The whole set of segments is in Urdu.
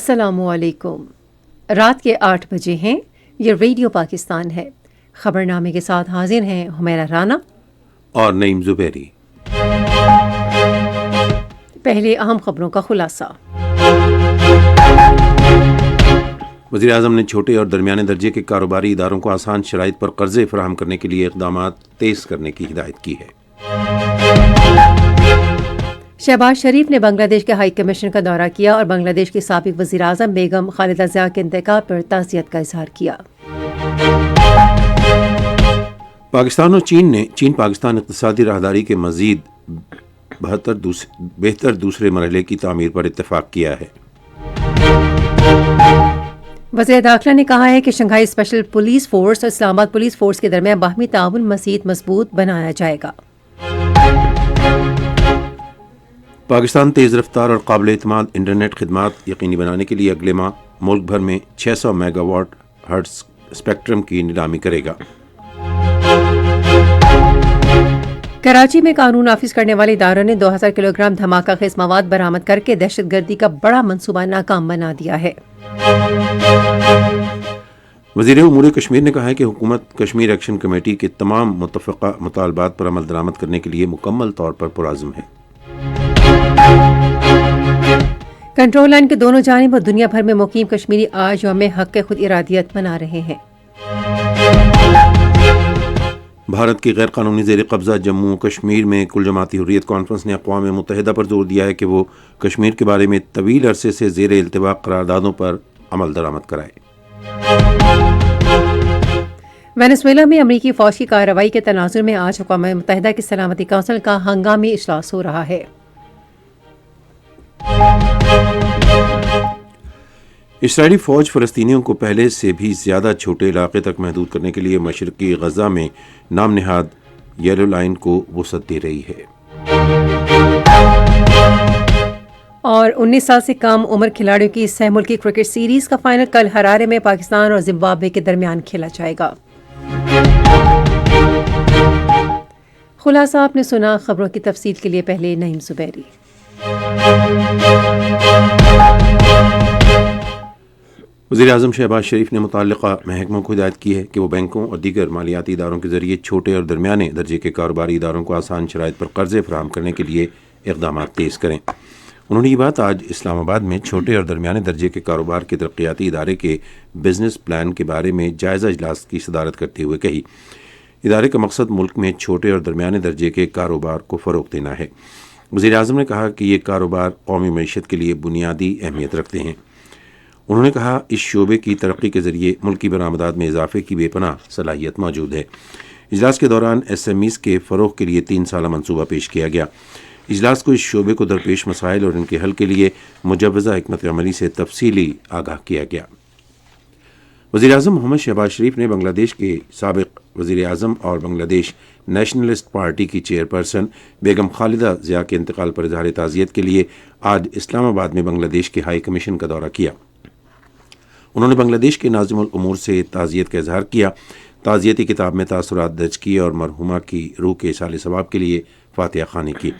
السلام علیکم۔ رات کے 8 بجے ہیں، یہ ریڈیو پاکستان ہے۔ خبرنامے کے ساتھ حاضر ہیں حمیرہ رانا اور نعیم زبیری۔ پہلے اہم خبروں کا خلاصہ۔ وزیر اعظم نے چھوٹے اور درمیانے درجے کے کاروباری اداروں کو آسان شرائط پر قرضے فراہم کرنے کے لیے اقدامات تیز کرنے کی ہدایت کی ہے۔ شہباز شریف نے بنگلہ دیش کے ہائی کمیشن کا دورہ کیا اور بنگلہ دیش کی سابق وزیر اعظم بیگم خالدہ ضیاء کے انتقال پر تعزیت کا اظہار کیا۔ پاکستان اور چین پاکستان اقتصادی راہداری کے مزید بہتر دوسرے مرحلے کی تعمیر پر اتفاق کیا ہے۔ وزیر داخلہ نے کہا ہے کہ شنگھائی اسپیشل پولیس فورس اور اسلام آباد پولیس فورس کے درمیان باہمی تعاون مزید مضبوط بنایا جائے گا۔ پاکستان تیز رفتار اور قابل اعتماد انٹرنیٹ خدمات یقینی بنانے کے لیے اگلے ماہ ملک بھر میں 600 میگا واٹ ہرٹز اسپیکٹرم کی نیلامی کرے گا۔ کراچی میں قانون نافذ کرنے والے اداروں نے 2000 کلو گرام دھماکہ خیز مواد برآمد کر کے دہشت گردی کا بڑا منصوبہ ناکام بنا دیا ہے۔ وزیر امور کشمیر نے کہا ہے کہ حکومت کشمیر ایکشن کمیٹی کے تمام متفقہ مطالبات پر عمل درآمد کرنے کے لیے مکمل طور پر پرعزم ہے۔ کنٹرول لائن کے دونوں جانب اور دنیا بھر میں مقیم کشمیری آج یوم حق خود ارادیت منا رہے ہیں۔ بھارت کی غیر قانونی زیر قبضہ جموں و کشمیر میں کل جماعتی حریت کانفرنس نے اقوام متحدہ پر زور دیا ہے کہ وہ کشمیر کے بارے میں طویل عرصے سے زیر التوا قراردادوں پر عمل درآمد کرائے۔ وینزویلا میں امریکی فوج کی کارروائی کے تناظر میں آج اقوام متحدہ کی سلامتی کونسل کا ہنگامی اجلاس ہو رہا ہے۔ اسرائیلی فوج فلسطینیوں کو پہلے سے بھی زیادہ چھوٹے علاقے تک محدود کرنے کے لیے مشرقی غزہ میں نام نہاد یلو لائن کو وسعت دے رہی ہے۔ اور 19 سال سے کم عمر کھلاڑیوں کی سہ ملکی کرکٹ سیریز کا فائنل کل ہرارے میں پاکستان اور زمبابوے کے درمیان کھیلا جائے گا۔ خلاصہ آپ نے سنا، خبروں کی تفصیل کے لیے پہلے نعیم زبیری۔ وزیر اعظم شہباز شریف نے متعلقہ محکموں کو ہدایت کی ہے کہ وہ بینکوں اور دیگر مالیاتی اداروں کے ذریعے چھوٹے اور درمیانے درجے کے کاروباری اداروں کو آسان شرائط پر قرضے فراہم کرنے کے لیے اقدامات تیز کریں۔ انہوں نے یہ بات آج اسلام آباد میں چھوٹے اور درمیانے درجے کے کاروبار کے ترقیاتی ادارے کے بزنس پلان کے بارے میں جائزہ اجلاس کی صدارت کرتے ہوئے کہی۔ ادارے کا مقصد ملک میں چھوٹے اور درمیانے درجے کے کاروبار کو فروغ دینا ہے۔ وزیر اعظم نے کہا کہ یہ کاروبار قومی معیشت کے لیے بنیادی اہمیت رکھتے ہیں۔ انہوں نے کہا اس شعبے کی ترقی کے ذریعے ملکی برآمدات میں اضافے کی بے پناہ صلاحیت موجود ہے۔ اجلاس کے دوران ایس ایم ایز کے فروغ کے لیے 3 سالہ منصوبہ پیش کیا گیا۔ اجلاس کو اس شعبے کو درپیش مسائل اور ان کے حل کے لیے مجوزہ حکمت عملی سے تفصیلی آگاہ کیا گیا۔ وزیر اعظم محمد شہباز شریف نے بنگلہ دیش کے سابق وزیر اعظم اور بنگلہ دیش نیشنلسٹ پارٹی کی چیئرپرسن بیگم خالدہ ضیاء کے انتقال پر اظہار تعزیت کے لیے آج اسلام آباد میں بنگلہ دیش کے ہائی کمیشن کا دورہ کیا۔ انہوں نے بنگلہ دیش کے ناظم الامور سے تعزیت کا اظہار کیا، تعزیتی کتاب میں تاثرات درج کیے اور مرحومہ کی روح کے ایصال ثواب کے لیے فاتحہ خوانی کی۔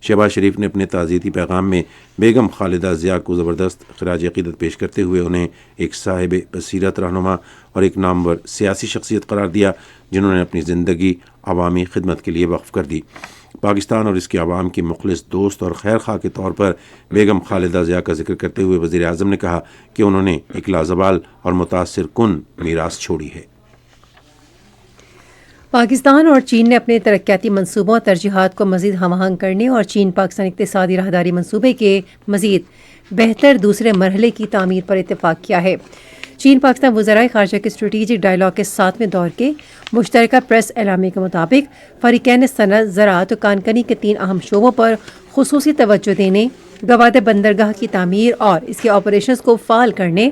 شہباز شریف نے اپنے تعزیتی پیغام میں بیگم خالدہ ضیاء کو زبردست خراج عقیدت پیش کرتے ہوئے انہیں ایک صاحب بصیرت رہنما اور ایک نامور سیاسی شخصیت قرار دیا جنہوں نے اپنی زندگی عوامی خدمت کے لیے وقف کر دی۔ پاکستان اور اس کے عوام کی مخلص دوست اور خیر خواہ کے طور پر بیگم خالدہ ضیاء کا ذکر کرتے ہوئے وزیر اعظم نے کہا کہ انہوں نے ایک لازوال اور متاثر کن میراث چھوڑی ہے۔ پاکستان اور چین نے اپنے ترقیاتی منصوبوں اور ترجیحات کو مزید ہم آہنگ کرنے اور چین پاکستان اقتصادی راہداری منصوبے کے مزید بہتر دوسرے مرحلے کی تعمیر پر اتفاق کیا ہے۔ چین پاکستان وزرائے خارجہ کے اسٹریٹجک ڈائیلاگ کے 7ویں دور کے مشترکہ پریس اعلامیے کے مطابق فریقین صنعت، زراعت اور کانکنی کے 3 اہم شعبوں پر خصوصی توجہ دینے، گوادر بندرگاہ کی تعمیر اور اس کے آپریشنز کو فعال کرنے،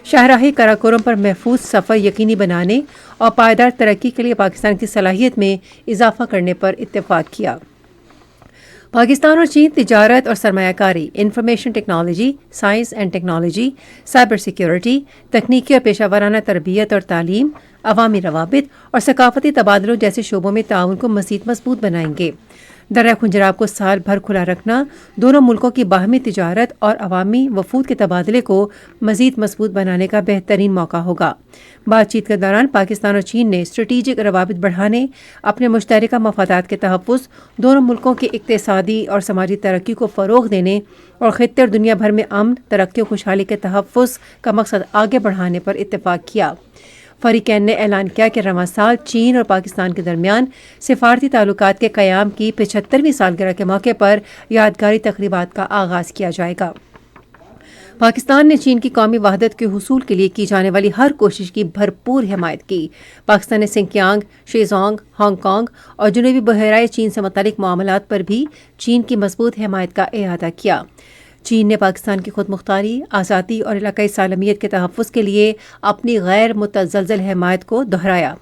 شاہراہی قراقرم پر محفوظ سفر یقینی بنانے اور پائیدار ترقی کے لیے پاکستان کی صلاحیت میں اضافہ کرنے پر اتفاق کیا۔ پاکستان اور چین تجارت اور سرمایہ کاری، information technology, science and technology, cyber security, تکنیکی اور پیشہ ورانہ تربیت اور تعلیم، عوامی روابط اور ثقافتی تبادلوں جیسے شعبوں میں تعاون کو مزید مضبوط بنائیں گے۔ درہ خنجراب کو سال بھر کھلا رکھنا دونوں ملکوں کی باہمی تجارت اور عوامی وفود کے تبادلے کو مزید مضبوط بنانے کا بہترین موقع ہوگا۔ بات چیت کے دوران پاکستان اور چین نے اسٹریٹجک روابط بڑھانے، اپنے مشترکہ مفادات کے تحفظ، دونوں ملکوں کی اقتصادی اور سماجی ترقی کو فروغ دینے اور خطے اور دنیا بھر میں امن، ترقی و خوشحالی کے تحفظ کا مقصد آگے بڑھانے پر اتفاق کیا۔ فریقین نے اعلان کیا کہ رواں سال چین اور پاکستان کے درمیان سفارتی تعلقات کے قیام کی 75ویں سالگرہ کے موقع پر یادگاری تقریبات کا آغاز کیا جائے گا۔ پاکستان نے چین کی قومی وحدت کے حصول کے لیے کی جانے والی ہر کوشش کی بھرپور حمایت کی۔ پاکستان نے سنکیانگ، شیزونگ، ہانگ کانگ اور جنوبی بحیرہ چین سے متعلق معاملات پر بھی چین کی مضبوط حمایت کا اعادہ کیا۔ چین نے پاکستان کی خود مختاری، آزادی اور علاقائی سالمیت کے تحفظ کے لیے اپنی غیر متزلزل حمایت کو دہرایا۔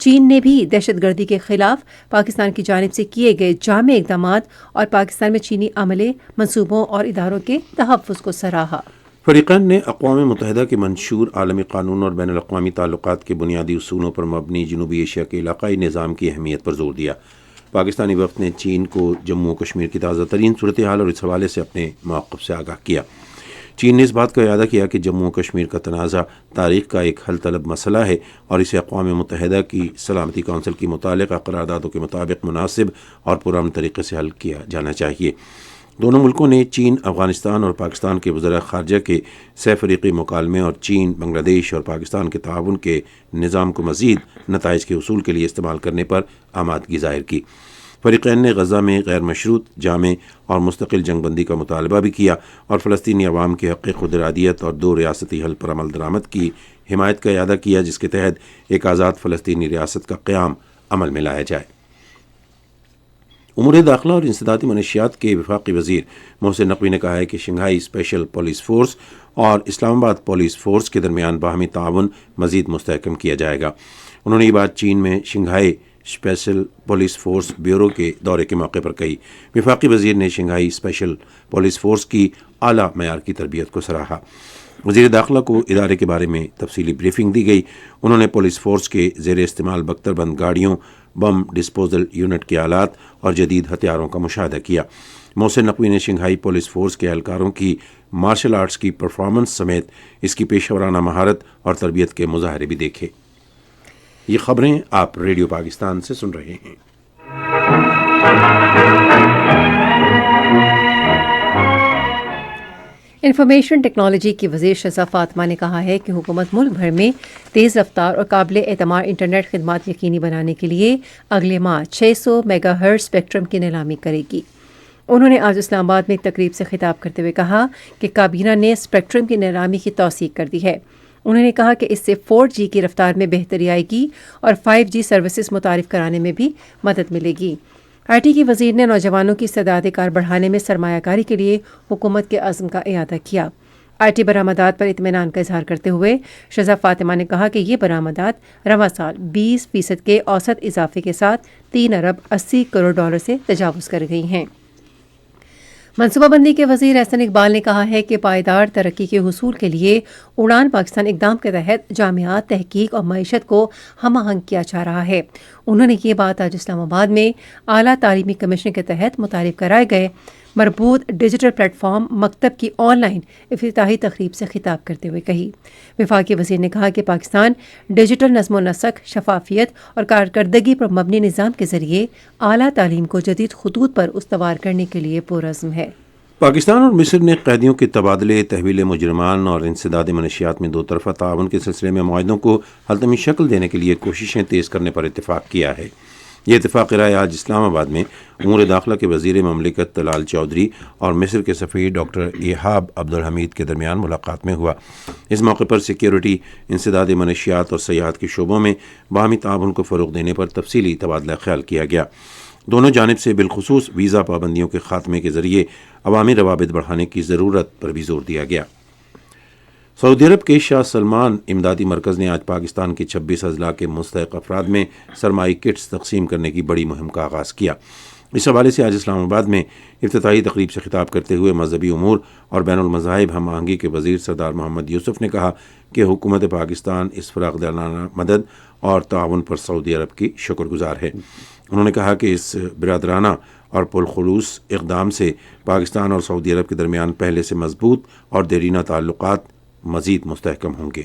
چین نے بھی دہشت گردی کے خلاف پاکستان کی جانب سے کیے گئے جامع اقدامات اور پاکستان میں چینی عملے، منصوبوں اور اداروں کے تحفظ کو سراہا۔ فریقین نے اقوام متحدہ کے منشور عالمی قانون اور بین الاقوامی تعلقات کے بنیادی اصولوں پر مبنی جنوبی ایشیا کے علاقائی نظام کی اہمیت پر زور دیا۔ پاکستانی وفد نے چین کو جموں و کشمیر کی تازہ ترین صورتحال اور اس حوالے سے اپنے موقف سے آگاہ کیا۔ چین نے اس بات کا اعادہ کیا کہ جموں و کشمیر کا تنازع تاریخ کا ایک حل طلب مسئلہ ہے اور اسے اقوام متحدہ کی سلامتی کونسل کی متعلقہ قراردادوں کے مطابق مناسب اور پرامن طریقے سے حل کیا جانا چاہیے۔ دونوں ملکوں نے چین، افغانستان اور پاکستان کے وزراء خارجہ کے سہ فریقی مکالمے اور چین، بنگلہ دیش اور پاکستان کے تعاون کے نظام کو مزید نتائج کے حصول کے لیے استعمال کرنے پر آمادگی ظاہر کی۔ فریقین نے غزہ میں غیر مشروط، جامع اور مستقل جنگ بندی کا مطالبہ بھی کیا اور فلسطینی عوام کے حق خود ارادیت اور دو ریاستی حل پر عمل درآمد کی حمایت کا اعادہ کیا، جس کے تحت ایک آزاد فلسطینی ریاست کا قیام عمل میں لایا جائے۔ امور داخلہ اور انسدادی منشیات کے وفاقی وزیر محسن نقوی نے کہا ہے کہ شنگھائی اسپیشل پولیس فورس اور اسلام آباد پولیس فورس کے درمیان باہمی تعاون مزید مستحکم کیا جائے گا۔ انہوں نے یہ بات چین میں Shanghai special police force bureau کے دورے کے موقع پر کہی۔ وفاقی وزیر نے شنگھائی اسپیشل پولیس فورس کی اعلیٰ معیار کی تربیت کو سراہا۔ وزیر داخلہ کو ادارے کے بارے میں تفصیلی بریفنگ دی گئی۔ انہوں نے پولیس فورس کے زیر استعمال بختر بند گاڑیوں، بم ڈسپوزل یونٹ کے آلات اور جدید ہتھیاروں کا مشاہدہ کیا۔ محسن نقوی نے شنگھائی پولیس فورس کے اہلکاروں کی مارشل آرٹس کی پرفارمنس سمیت اس کی پیشہ ورانہ مہارت اور تربیت کے مظاہرے بھی دیکھے۔ یہ خبریں آپ ریڈیو پاکستان سے سن رہے ہیں۔ انفارمیشن ٹیکنالوجی کی وزیر شہزاد فاطمہ نے کہا ہے کہ حکومت ملک بھر میں تیز رفتار اور قابل اعتماد انٹرنیٹ خدمات یقینی بنانے کے لیے اگلے ماہ 600 میگا ہرٹز اسپیکٹرم کی نیلامی کرے گی۔ انہوں نے آج اسلام آباد میں ایک تقریب سے خطاب کرتے ہوئے کہا کہ کابینہ نے اسپیکٹرم کی نیلامی کی توثیق کر دی ہے۔ انہوں نے کہا کہ اس سے 4G کی رفتار میں بہتری آئے گی اور 5G سروسز متعارف کرانے میں بھی مدد ملے گی۔ آئی ٹی کی وزیر نے نوجوانوں کی استعداد کار بڑھانے میں سرمایہ کاری کے لیے حکومت کے عزم کا اعادہ کیا۔ آئی ٹی برآمدات پر اطمینان کا اظہار کرتے ہوئے شہزاد فاطمہ نے کہا کہ یہ برآمدات رواں سال 20% کے اوسط اضافے کے ساتھ 3 ارب 80 کروڑ ڈالر سے تجاوز کر گئی ہیں۔ منصوبہ بندی کے وزیر احسن اقبال نے کہا ہے کہ پائیدار ترقی کے حصول کے لیے اڑان پاکستان اقدام کے تحت جامعات، تحقیق اور معیشت کو ہم آہنگ کیا جا رہا ہے۔ انہوں نے یہ بات آج اسلام آباد میں اعلیٰ تعلیمی کمیشن کے تحت متعارف کرائے گئے مربوط ڈیجیٹل پلیٹ فارم مکتب کی آن لائن افتتاحی تقریب سے خطاب کرتے ہوئے کہی۔ وفاقی وزیر نے کہا کہ پاکستان ڈیجیٹل نظم و نسق، شفافیت اور کارکردگی پر مبنی نظام کے ذریعے اعلیٰ تعلیم کو جدید خطوط پر استوار کرنے کے لیے پرعزم ہے۔ پاکستان اور مصر نے قیدیوں کے تبادلے، تحویل مجرمان اور انسداد منشیات میں دو طرفہ تعاون کے سلسلے میں معاہدوں کو حتمی شکل دینے کے لیے کوششیں تیز کرنے پر اتفاق کیا ہے۔ یہ اتفاق رائے آج اسلام آباد میں امور داخلہ کے وزیر مملکت طلال چودھری اور مصر کے سفیر ڈاکٹر ایہاب عبدالحمید کے درمیان ملاقات میں ہوا۔ اس موقع پر سیکیورٹی، انسداد منشیات اور سیاحت کے شعبوں میں باہمی تعاون کو فروغ دینے پر تفصیلی تبادلہ خیال کیا گیا۔ دونوں جانب سے بالخصوص ویزا پابندیوں کے خاتمے کے ذریعے عوامی روابط بڑھانے کی ضرورت پر بھی زور دیا گیا۔ سعودی عرب کے شاہ سلمان امدادی مرکز نے آج پاکستان کے 26 اضلاع کے مستحق افراد میں سرمائی کٹس تقسیم کرنے کی بڑی مہم کا آغاز کیا۔ اس حوالے سے آج اسلام آباد میں افتتاحی تقریب سے خطاب کرتے ہوئے مذہبی امور اور بین المذاہب ہم آہنگی کے وزیر سردار محمد یوسف نے کہا کہ حکومت پاکستان اس فراخ دلانہ مدد اور تعاون پر سعودی عرب کی شکر گزار ہے۔ انہوں نے کہا کہ اس برادرانہ اور پرخلوص اقدام سے پاکستان اور سعودی عرب کے درمیان پہلے سے مضبوط اور دیرینہ تعلقات مزید مستحکم ہوں گے۔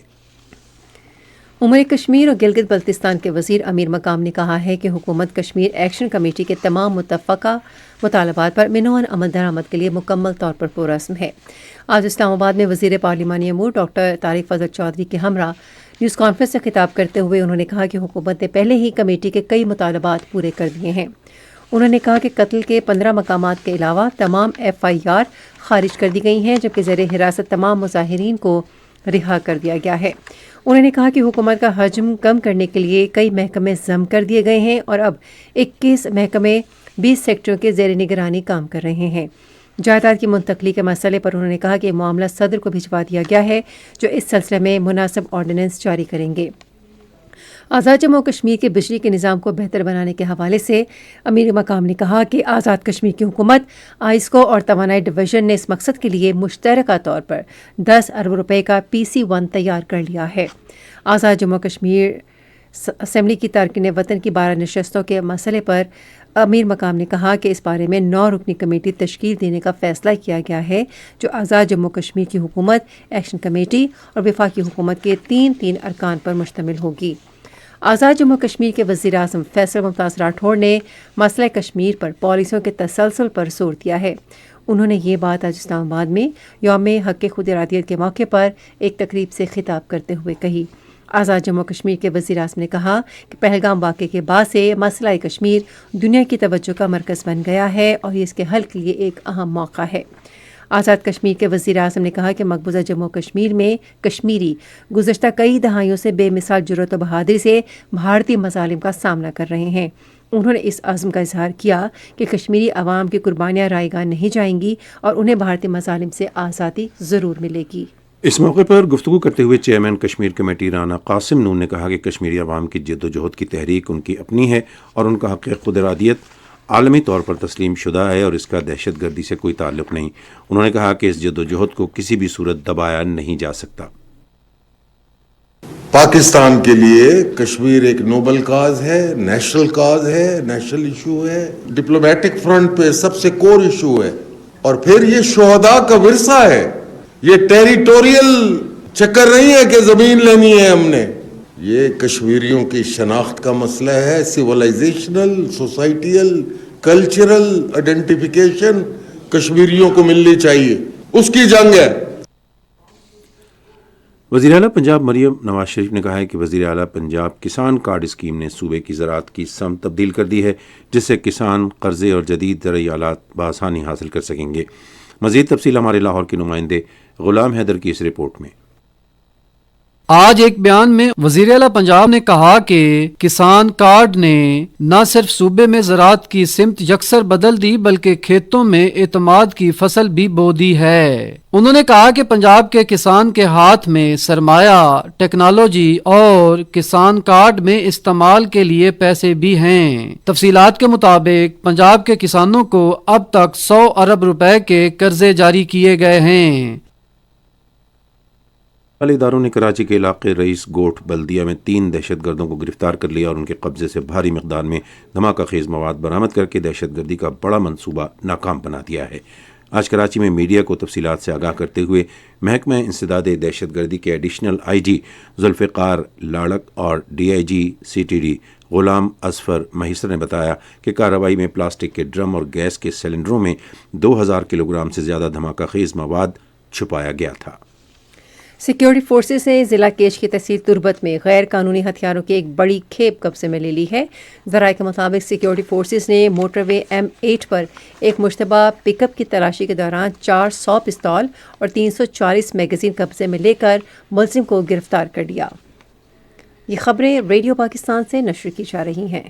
امور کشمیر اور گلگت بلتستان کے وزیر امیر مقام نے کہا ہے کہ حکومت کشمیر ایکشن کمیٹی کے تمام متفقہ مطالبات پر مینوان عمل درآمد کے لیے مکمل طور پر پرعزم ہے۔ آج اسلام آباد میں وزیر پارلیمانی امور ڈاکٹر طارق فضل چودھری کے ہمراہ نیوز کانفرنس سے خطاب کرتے ہوئے انہوں نے کہا کہ حکومت نے پہلے ہی کمیٹی کے کئی مطالبات پورے کر دیے ہیں۔ انہوں نے کہا کہ قتل کے 15 مقامات کے علاوہ تمام FIR خارج کر دی گئی ہیں، جبکہ زیر حراست تمام مظاہرین کو رہا کر دیا گیا ہے۔ انہوں نے کہا کہ حکومت کا حجم کم کرنے کے لیے کئی محکمے ضم کر دیے گئے ہیں اور اب 21 محکمے 20 سیکٹروں کے زیر نگرانی کام کر رہے ہیں۔ جائیداد کی منتقلی کے مسئلے پر انہوں نے کہا کہ یہ معاملہ صدر کو بھجوا دیا گیا ہے، جو اس سلسلے میں مناسب آرڈیننس جاری کریں گے۔ آزاد جموں و کشمیر کے بجلی کے نظام کو بہتر بنانے کے حوالے سے امیر مقام نے کہا کہ آزاد کشمیر کی حکومت آئسکو اور توانائی ڈویژن نے اس مقصد کے لیے مشترکہ طور پر 10 ارب روپے کا PC-1 تیار کر لیا ہے۔ آزاد جموں و کشمیر اسمبلی کی تارکین وطن کی 12 نشستوں کے مسئلے پر امیر مقام نے کہا کہ اس بارے میں 9 رکنی کمیٹی تشکیل دینے کا فیصلہ کیا گیا ہے، جو آزاد جموں و کشمیر کی حکومت ایکشن کمیٹی اور وفاقی حکومت کے 3 ارکان پر مشتمل ہوگی۔ آزاد جموں کشمیر کے وزیر اعظم فیصل ممتاز راٹھوڑ نے مسئلہ کشمیر پر پالیسیوں کے تسلسل پر زور دیا ہے۔ انہوں نے یہ بات آج اسلام آباد میں یوم حق خود ارادیت کے موقع پر ایک تقریب سے خطاب کرتے ہوئے کہی۔ آزاد جموں کشمیر کے وزیر اعظم نے کہا کہ پہلگام واقعے کے بعد سے مسئلہ کشمیر دنیا کی توجہ کا مرکز بن گیا ہے اور یہ اس کے حل کے لیے ایک اہم موقع ہے۔ آزاد کشمیر کے وزیر اعظم نے کہا کہ مقبوضہ جموں کشمیر میں کشمیری گزشتہ کئی دہائیوں سے بے مثال جرأت و بہادری سے بھارتی مظالم کا سامنا کر رہے ہیں۔ انہوں نے اس عزم کا اظہار کیا کہ کشمیری عوام کی قربانیاں رائے گاہ نہیں جائیں گی اور انہیں بھارتی مظالم سے آزادی ضرور ملے گی۔ اس موقع پر گفتگو کرتے ہوئے چیئرمین کشمیر کمیٹی رانا قاسم نون نے کہا کہ کشمیری عوام کی جد و جہد کی تحریک ان کی اپنی ہے اور ان کا حق خود ارادیت عالمی طور پر تسلیم شدہ ہے اور اس کا دہشت گردی سے کوئی تعلق نہیں۔ انہوں نے کہا کہ اس جد و جہد کو کسی بھی صورت دبایا نہیں جا سکتا۔ پاکستان کے لیے کشمیر ایک نوبل کاز ہے، نیشنل کاز ہے، نیشنل ایشو ہے، ڈپلومیٹک فرنٹ پہ سب سے کور ایشو ہے، اور پھر یہ شہداء کا ورثہ ہے۔ یہ ٹیریٹوریل چکر نہیں ہے کہ زمین لینی ہے ہم نے، یہ کشمیریوں کی شناخت کا مسئلہ ہے، سیولائزیشنل، سوسائٹیل، کلچرل آئیڈینٹیفیکیشن کشمیریوں کو ملنی چاہیے، اس کی جنگ ہے۔ وزیر اعلیٰ پنجاب مریم نواز شریف نے کہا ہے کہ وزیر اعلیٰ پنجاب کسان کارڈ اسکیم نے صوبے کی زراعت کی سمت تبدیل کر دی ہے، جس سے کسان قرضے اور جدید زرعی آلات بآسانی حاصل کر سکیں گے۔ مزید تفصیل ہمارے لاہور کے نمائندے غلام حیدر کی اس رپورٹ میں۔ آج ایک بیان میں وزیر اعلیٰ پنجاب نے کہا کہ کسان کارڈ نے نہ صرف صوبے میں زراعت کی سمت یکسر بدل دی بلکہ کھیتوں میں اعتماد کی فصل بھی بو دی ہے۔ انہوں نے کہا کہ پنجاب کے کسان کے ہاتھ میں سرمایہ، ٹیکنالوجی اور کسان کارڈ میں استعمال کے لیے پیسے بھی ہیں۔ تفصیلات کے مطابق پنجاب کے کسانوں کو اب تک 100 ارب روپے کے قرضے جاری کیے گئے ہیں۔ اداروں نے کراچی کے علاقے رئیس گوٹھ بلدیہ میں 3 دہشت گردوں کو گرفتار کر لیا اور ان کے قبضے سے بھاری مقدار میں دھماکہ خیز مواد برآمد کر کے دہشت گردی کا بڑا منصوبہ ناکام بنا دیا ہے۔ آج کراچی میں میڈیا کو تفصیلات سے آگاہ کرتے ہوئے محکمہ انسداد دہشت گردی کے ایڈیشنل IG ذوالفقار لاڑک اور DIG CTD غلام اظفر مہیسر نے بتایا کہ کارروائی میں پلاسٹک کے ڈرم اور گیس کے سلنڈروں میں 2000 کلو گرام سے زیادہ دھماکہ خیز مواد چھپایا گیا تھا۔ سیکیورٹی فورسز نے ضلع کیش کی تحصیل تربت میں غیر قانونی ہتھیاروں کی ایک بڑی کھیپ قبضے میں لے لی ہے۔ ذرائع کے مطابق سیکیورٹی فورسز نے موٹر وے M8 پر ایک مشتبہ پک اپ کی تلاشی کے دوران 400 پستول اور 340 میگزین قبضے میں لے کر ملزم کو گرفتار کر لیا۔ یہ خبریں ریڈیو پاکستان سے نشر کی جا رہی ہیں۔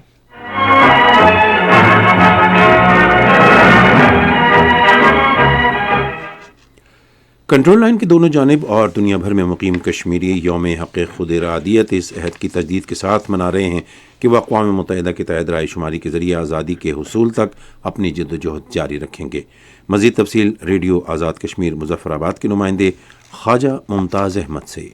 کنٹرول لائن کی دونوں جانب اور دنیا بھر میں مقیم کشمیری یوم حق خود ارادیت اس عہد کی تجدید کے ساتھ منا رہے ہیں کہ وہ اقوام متحدہ کے تحت رائے شماری کے ذریعے آزادی کے حصول تک اپنی جد و جہد جاری رکھیں گے۔ مزید تفصیل ریڈیو آزاد کشمیر مظفر آباد کے نمائندے خواجہ ممتاز احمد سے۔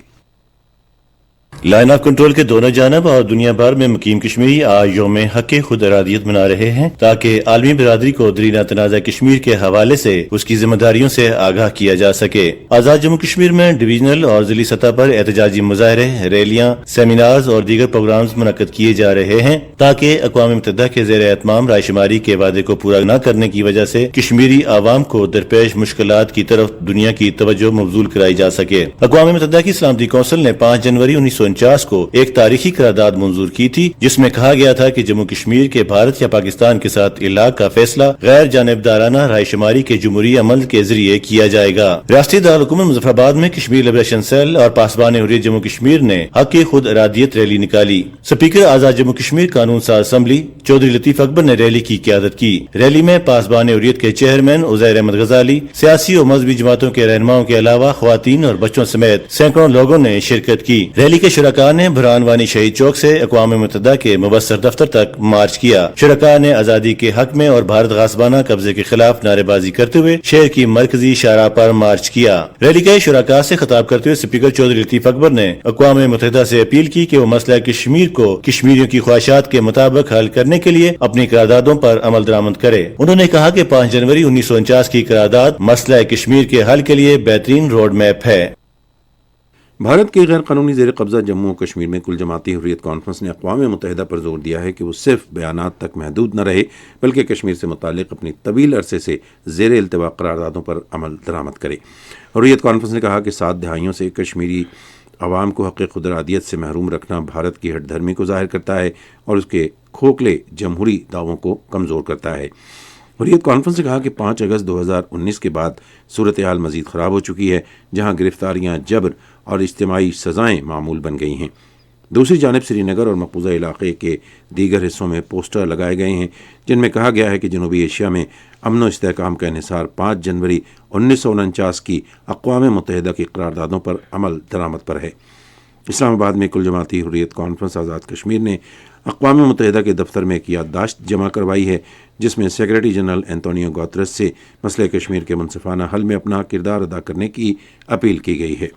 لائن آف کنٹرول کے دونوں جانب اور دنیا بھر میں مقیم کشمیری آج یوم حق خود ارادیت منا رہے ہیں تاکہ عالمی برادری کو درینہ تنازع کشمیر کے حوالے سے اس کی ذمہ داریوں سے آگاہ کیا جا سکے۔ آزاد جموں کشمیر میں ڈویژنل اور ضلعی سطح پر احتجاجی مظاہرے، ریلیاں، سیمینارز اور دیگر پروگرامز منعقد کیے جا رہے ہیں تاکہ اقوام متحدہ کے زیر اہتمام رائے شماری کے وعدے کو پورا نہ کرنے کی وجہ سے کشمیری عوام کو درپیش مشکلات کی طرف دنیا کی توجہ مبذول کرائی جا سکے۔ اقوام متحدہ کی سلامتی کونسل نے 5 جنوری 1949 کو ایک تاریخی قرارداد منظور کی تھی جس میں کہا گیا تھا کہ جموں کشمیر کے بھارت یا پاکستان کے ساتھ الحاق کا فیصلہ غیر جانبدارانہ رائے شماری کے جمہوری عمل کے ذریعے کیا جائے گا۔ ریاستی دارالحکومت مظفر آباد میں کشمیر لبریشن سیل اور پاسبان حریت جموں کشمیر نے حق خود ارادیت ریلی نکالی۔ سپیکر آزاد جموں کشمیر قانون ساز اسمبلی چودھری لطیف اکبر نے ریلی کی قیادت کی۔ ریلی میں پاسبان حریت کے چیئرمین عزیر احمد غزالی، سیاسی اور مذہبی جماعتوں کے رہنماؤں کے علاوہ خواتین اور بچوں سمیت سینکڑوں لوگوں نے شرکت کی۔ ریلی کے شرکاء نے برہان وانی شہید چوک سے اقوام متحدہ کے مبصر دفتر تک مارچ کیا۔ شرکاء نے آزادی کے حق میں اور بھارت غاصبانہ قبضے کے خلاف نعرے بازی کرتے ہوئے شہر کی مرکزی شاہراہ پر مارچ کیا۔ ریلی کے شرکاء سے خطاب کرتے ہوئے سپیکر چودھری لطیف اکبر نے اقوام متحدہ سے اپیل کی کہ وہ مسئلہ کشمیر کو کشمیریوں کی خواہشات کے مطابق حل کرنے کے لیے اپنی قراردادوں پر عمل درآمد کرے۔ انہوں نے کہا کہ 5 جنوری 1949 کی قرارداد مسئلہ کشمیر کے حل کے لیے بہترین روڈ میپ ہے۔ بھارت کے غیر قانونی زیر قبضہ جموں و کشمیر میں کل جماعتی حریت کانفرنس نے اقوام متحدہ پر زور دیا ہے کہ وہ صرف بیانات تک محدود نہ رہے بلکہ کشمیر سے متعلق اپنی طویل عرصے سے زیر التوا قراردادوں پر عمل درآمد کرے۔ حریت کانفرنس نے کہا کہ 7 دہائیوں سے کشمیری عوام کو حق خود ارادیت سے محروم رکھنا بھارت کی ہٹ دھرمی کو ظاہر کرتا ہے اور اس کے کھوکھلے جمہوری دعووں کو کمزور کرتا ہے۔ حریت کانفرنس نے کہا کہ 5 اگست 2019 کے بعد صورتحال مزید خراب ہو چکی ہے، جہاں گرفتاریاں، جبر اور اجتماعی سزائیں معمول بن گئی ہیں۔ دوسری جانب سری نگر اور مقبوضہ علاقے کے دیگر حصوں میں پوسٹر لگائے گئے ہیں جن میں کہا گیا ہے کہ جنوبی ایشیا میں امن و استحکام کا انحصار 5 جنوری 1949 کی اقوام متحدہ کی قراردادوں پر عمل درآمد پر ہے۔ اسلام آباد میں کل جماعتی حریت کانفرنس آزاد کشمیر نے اقوام متحدہ کے دفتر میں ایک یادداشت جمع کروائی ہے جس میں سیکرٹری جنرل اینٹونیو گوترس سے مسئلہ کشمیر کے منصفانہ حل میں اپنا کردار ادا کرنے کی اپیل کی گئی ہے۔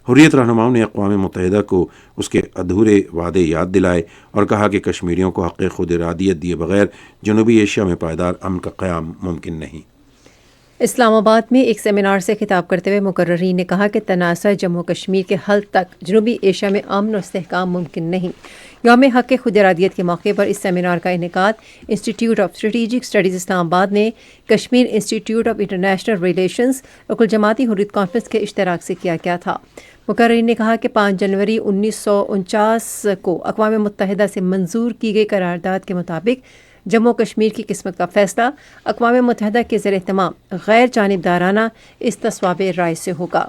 حریت رہنماؤں نے اقوام متحدہ کو اس کے ادھورے وعدے یاد دلائے اور کہا کہ کشمیریوں کو حق خود ارادیت دیے بغیر جنوبی ایشیا میں پائیدار امن کا قیام ممکن نہیں۔ اسلام آباد میں ایک سیمینار سے خطاب کرتے ہوئے مقررین نے کہا کہ تنازع جموں کشمیر کے حل تک جنوبی ایشیا میں امن و استحکام ممکن نہیں۔ یوم حق خود ارادیت کے موقع پر اس سیمینار کا انعقاد انسٹیٹیوٹ آف اسٹریٹجک اسٹڈیز اسلام آباد نے Kashmir institute of international relations اور کل جماعتی حریت کانفرنس کے اشتراک سے کیا گیا تھا۔ مقررین نے کہا کہ 5 جنوری 1949 کو اقوام متحدہ سے منظور کی گئی قرارداد کے مطابق جموں کشمیر کی قسمت کا فیصلہ اقوام متحدہ کے زیر اہتمام غیر جانبدارانہ استصواب رائے سے ہوگا۔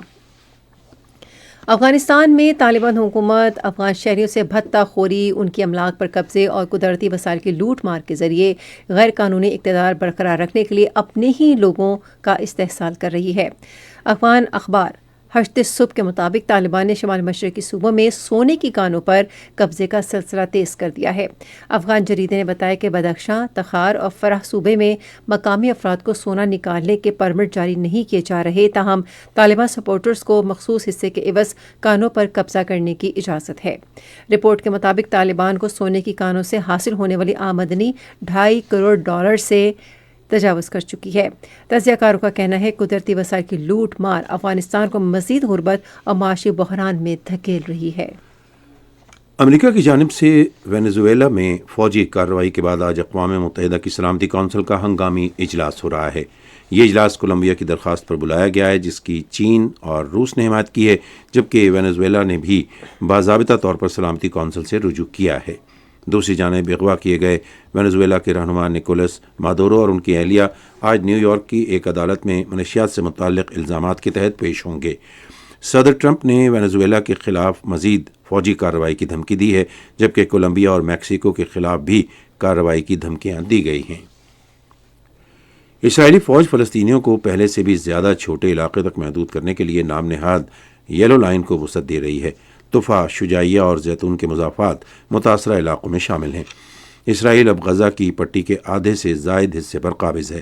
افغانستان میں طالبان حکومت افغان شہریوں سے بھتہ خوری، ان کی املاک پر قبضے اور قدرتی وسائل کی لوٹ مار کے ذریعے غیر قانونی اقتدار برقرار رکھنے کے لیے اپنے ہی لوگوں کا استحصال کر رہی ہے۔ افغان اخبار ہشت صبح کے مطابق طالبان نے شمال مشرقی صوبوں میں سونے کی کانوں پر قبضے کا سلسلہ تیز کر دیا ہے۔ افغان جریدے نے بتایا کہ بدخشاں، تخار اور فرح صوبے میں مقامی افراد کو سونا نکالنے کے پرمٹ جاری نہیں کیے جا رہے، تاہم طالبان سپورٹرز کو مخصوص حصے کے عوض کانوں پر قبضہ کرنے کی اجازت ہے۔ رپورٹ کے مطابق طالبان کو سونے کی کانوں سے حاصل ہونے والی آمدنی $2.5 کروڑ سے تجاوز کر چکی ہے۔ تجزیہ کاروں کا کہنا ہے قدرتی وسائل کی لوٹ مار افغانستان کو مزید غربت اور معاشی بحران میں دھکیل رہی ہے۔ امریکہ کی جانب سے وینزویلا میں فوجی کارروائی کے بعد آج اقوام متحدہ کی سلامتی کونسل کا ہنگامی اجلاس ہو رہا ہے۔ یہ اجلاس کولمبیا کی درخواست پر بلایا گیا ہے جس کی چین اور روس نے حمایت کی ہے، جبکہ وینزویلا نے بھی باضابطہ طور پر سلامتی کونسل سے رجوع کیا ہے۔ دوسری جانب اغوا کیے گئے وینزویلا کے رہنما نکولس مادورو اور ان کی اہلیہ آج نیو یارک کی ایک عدالت میں منشیات سے متعلق الزامات کے تحت پیش ہوں گے۔ صدر ٹرمپ نے وینزویلا کے خلاف مزید فوجی کارروائی کی دھمکی دی ہے، جبکہ کولمبیا اور میکسیکو کے خلاف بھی کارروائی کی دھمکیاں دی گئی ہیں۔ اسرائیلی فوج فلسطینیوں کو پہلے سے بھی زیادہ چھوٹے علاقے تک محدود کرنے کے لیے نام نہاد یلو لائن کو وسعت دے رہی ہے۔ طفا، شجاعیہ اور زیتون کے مضافات متاثرہ علاقوں میں شامل ہیں۔ اسرائیل اب غزہ کی پٹی کے آدھے سے زائد حصے پر قابض ہے۔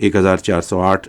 1,408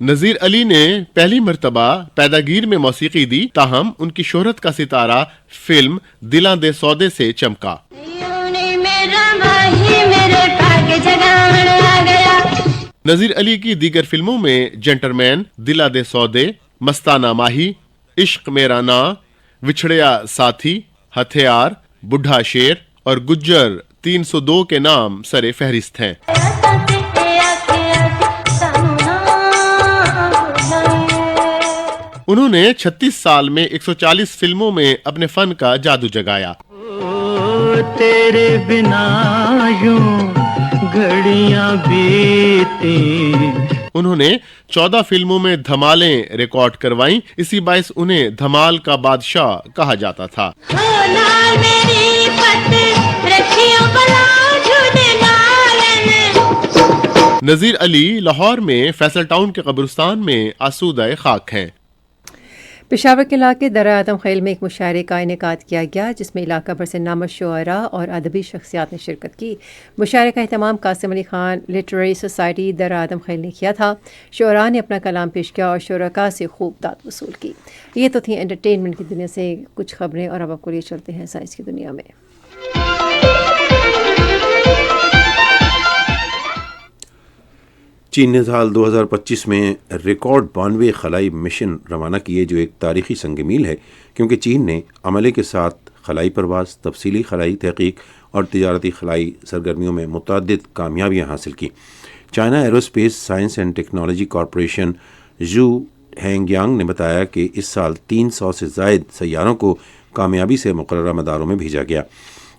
نذیر علی نے پہلی مرتبہ پیداگیر میں موسیقی دی، تاہم ان کی شہرت کا ستارہ فلم دلاں دے سودے سے چمکا۔ نذیر علی کی دیگر فلموں میں جینٹلمین، دلاں دے سودے، مستانہ ماہی، عشق میرا نا، وچھڑیا ساتھی، ہتھیار، بڈھا شیر اور گجر 302 کے نام سر فہرست ہیں۔ انہوں نے 36 سال میں 140 فلموں میں اپنے فن کا جادو جگایا۔ تیرے بنا یوں گھڑیاں بیتی۔ انہوں نے 14 فلموں میں دھمالیں ریکارڈ کروائیں، اسی باعث انہیں دھمال کا بادشاہ کہا جاتا تھا۔ نذیر علی لاہور میں فیصل ٹاؤن کے قبرستان میں آسودہ خاک ہیں۔ پشاور کے علاقے درہ آدم خیل میں ایک مشاعرے کا انعقاد کیا گیا، جس میں علاقہ بھر سے نامور شعراء اور ادبی شخصیات نے شرکت کی۔ مشاعرے کا اہتمام قاسم علی خان لٹریری سوسائٹی درہ آدم خیل نے کیا تھا۔ شعراء نے اپنا کلام پیش کیا اور شرکاء سے خوب داد وصول کی۔ یہ تو تھیں انٹرٹینمنٹ کی دنیا سے کچھ خبریں، اور اب آپ کو لیے چلتے ہیں سائنس کی دنیا میں۔ چین نے سال 2025 میں ریکارڈ 92 خلائی مشن روانہ کیے، جو ایک تاریخی سنگ میل ہے، کیونکہ چین نے عملے کے ساتھ خلائی پرواز، تفصیلی خلائی تحقیق اور تجارتی خلائی سرگرمیوں میں متعدد کامیابیاں حاصل کی۔ China aerospace science and technology corporation Zhu Hang Yang نے بتایا کہ اس سال 300 سے زائد سیاروں کو کامیابی سے مقررہ مداروں میں بھیجا گیا۔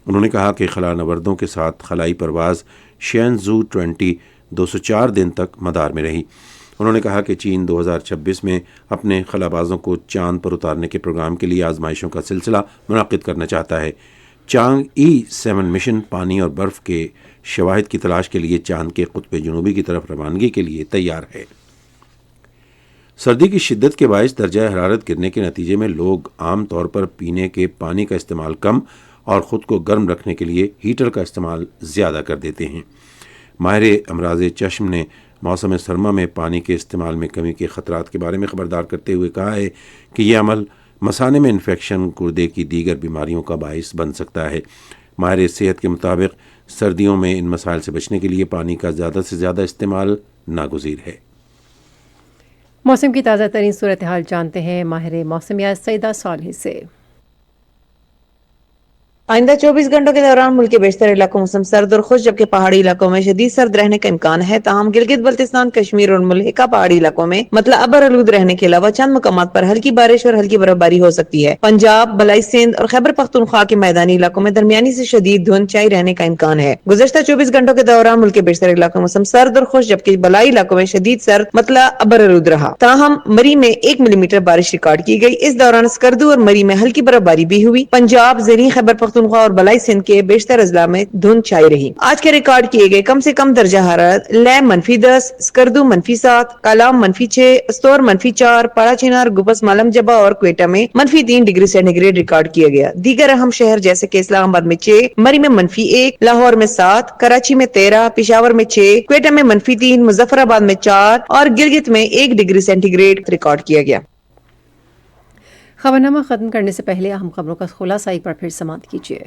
انہوں نے کہا کہ خلا نوردوں کے ساتھ خلائی پرواز شینزو 20 204 دن تک مدار میں رہی۔ انہوں نے کہا کہ چین 2026 میں اپنے خلا بازوں کو چاند پر اتارنے کے پروگرام کے لیے آزمائشوں کا سلسلہ منعقد کرنا چاہتا ہے۔ چانگ E7 مشن پانی اور برف کے شواہد کی تلاش کے لیے چاند کے قطب جنوبی کی طرف روانگی کے لیے تیار ہے۔ سردی کی شدت کے باعث درجہ حرارت گرنے کے نتیجے میں لوگ عام طور پر پینے کے پانی کا استعمال کم اور خود کو گرم رکھنے کے لیے ہیٹر کا استعمال زیادہ کر دیتے ہیں۔ ماہر امراض چشم نے موسم سرما میں پانی کے استعمال میں کمی کے خطرات کے بارے میں خبردار کرتے ہوئے کہا ہے کہ یہ عمل مثانے میں انفیکشن، گردے کی دیگر بیماریوں کا باعث بن سکتا ہے۔ ماہر صحت کے مطابق سردیوں میں ان مسائل سے بچنے کے لیے پانی کا زیادہ سے زیادہ استعمال ناگزیر ہے۔ موسم کی تازہ ترین صورتحال جانتے ہیں ماہر موسمیات سعیدہ صالح سے۔ آئندہ 24 گھنٹوں کے دوران ملک کے بیشتر علاقوں موسم سرد اور خشک، جبکہ پہاڑی علاقوں میں شدید سرد رہنے کا امکان ہے۔ تاہم گلگت بلتستان، کشمیر اور ملحقہ پہاڑی علاقوں میں مطلع ابر آلود رہنے کے علاوہ چند مقامات پر ہلکی بارش اور ہلکی برفباری ہو سکتی ہے۔ پنجاب، بلائی سندھ اور خیبر پختونخوا کے میدانی علاقوں میں درمیانی سے شدید دھند چھائی رہنے کا امکان ہے۔ گزشتہ 24 گھنٹوں کے دوران ملک کے بیشتر علاقوں موسم سرد اور خشک، جبکہ بلائی علاقوں میں شدید سرد مطلع ابر آلود رہا۔ تاہم مری میں 1 ملی میٹر بارش ریکارڈ کی گئی۔ اس دوران اسکردو اور مری میں ہلکی برفباری بھی ہوئی۔ پنجاب، زیریں خیبر پختونخوا اور بلائی سندھ کے بیشتر اضلاع میں دھند چھائی رہی۔ آج کے ریکارڈ کیے گئے کم سے کم درجہ حرارت: لے -10، اسکردو -7، کالام -6، استور -4، پاڑا چنار، گپس مالم جبا اور کوئٹہ میں -3 ڈگری سینٹی گریڈ ریکارڈ کیا گیا۔ دیگر اہم شہر جیسے کہ اسلام آباد میں 6، مری میں -1، لاہور میں 7، کراچی میں 13، پشاور میں 6، کوئٹہ میں -3، مظفر آباد میں 4 اور گلگت میں 1 ڈگری سینٹی گریڈ ریکارڈ کیا گیا۔ خبرنامہ ختم کرنے سے پہلے اہم خبروں کا خلاصہ ایک بار پھر سماعت کیجیے۔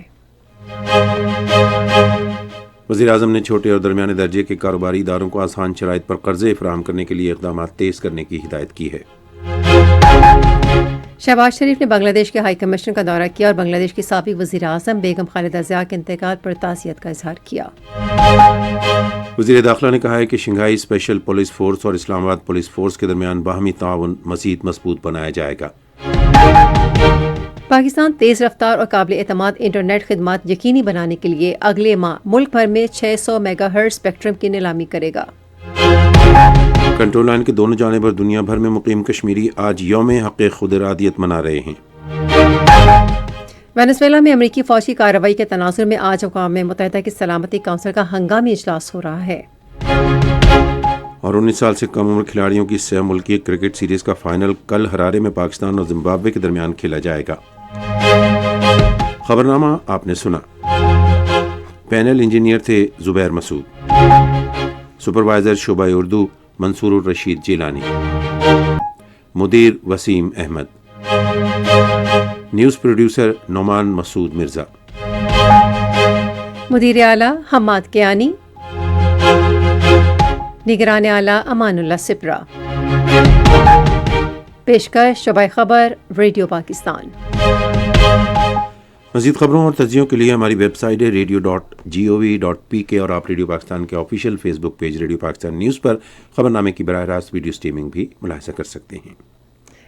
وزیراعظم نے چھوٹے اور درمیانے درجے کے کاروباری اداروں کو آسان شرائط پر قرضے فراہم کرنے کے لیے اقدامات تیز کرنے کی ہدایت کی ہے۔ شہباز شریف نے بنگلہ دیش کے ہائی کمشنر کا دورہ کیا اور بنگلہ دیش کی سابق وزیر اعظم بیگم خالدہ ضیاء کے انتقال پر تعزیت کا اظہار کیا۔ وزیر داخلہ نے کہا ہے کہ شنگھائی اسپیشل پولیس فورس اور اسلام آباد پولیس فورس کے درمیان باہمی تعاون مزید مضبوط بنایا جائے گا۔ پاکستان تیز رفتار اور قابل اعتماد انٹرنیٹ خدمات یقینی بنانے کے لیے اگلے ماہ ملک بھر میں 600 میگا ہرٹز اسپیکٹرم کی نیلامی کرے گا۔ کنٹرول لائن کے دونوں جانب اور دنیا بھر میں مقیم کشمیری آج یوم حق خود ارادیت منا رہے ہیں۔ وینزویلا میں امریکی فوجی کارروائی کے تناظر میں آج اقوام متحدہ کی سلامتی کونسل کا ہنگامی اجلاس ہو رہا ہے۔ اور 19 سال سے کم عمر کھلاڑیوں کی سہ ملکی کرکٹ سیریز کا فائنل کل ہرارے میں پاکستان اور زمبابوے کے درمیان کھیلا جائے گا۔ خبرنامہ آپ نے سنا۔ پینل انجینئر تھے زبیر مسعود، سپروائزر شعبہ اردو منصور الرشید جیلانی، مدیر وسیم احمد، نیوز پروڈیوسر نعمان مسعود مرزا، مدیر اعلیٰ حماد کیانی، نگران اعلیٰ امان اللہ سپرا، پیشکش شعبہ خبر ریڈیو پاکستان۔ مزید خبروں اور تجزیوں کے لیے ہماری ویب سائٹ ہے radio.gov.pk اور آپ ریڈیو پاکستان کے آفیشیل فیس بک پیج ریڈیو پاکستان نیوز پر خبر نامے کی براہ راست ویڈیو سٹریمنگ بھی ملاحظہ کر سکتے ہیں۔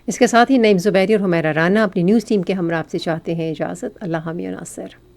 اس کے ساتھ ہی نعیم زبیری اور حمیرہ رانا اپنی نیوز ٹیم کے ہمراہ آپ سے چاہتے ہیں اجازت۔ اللہ حامی و ناصر۔